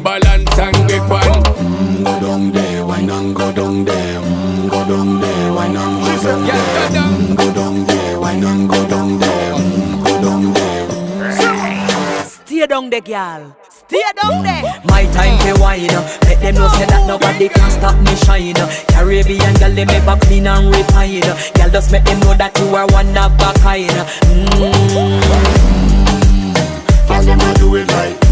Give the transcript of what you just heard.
balance and grip on. Go down there, why not go down there? Go down there, why not go down there? Go down there, why not go down there? Go down there. Stay down there, girl. Stay down there. My time to wine. Let them know say that nobody can stop me shine. Caribbean girl, they make back clean and refine. Girl, just make them know that you are one of a kind. Girl, them a do it right.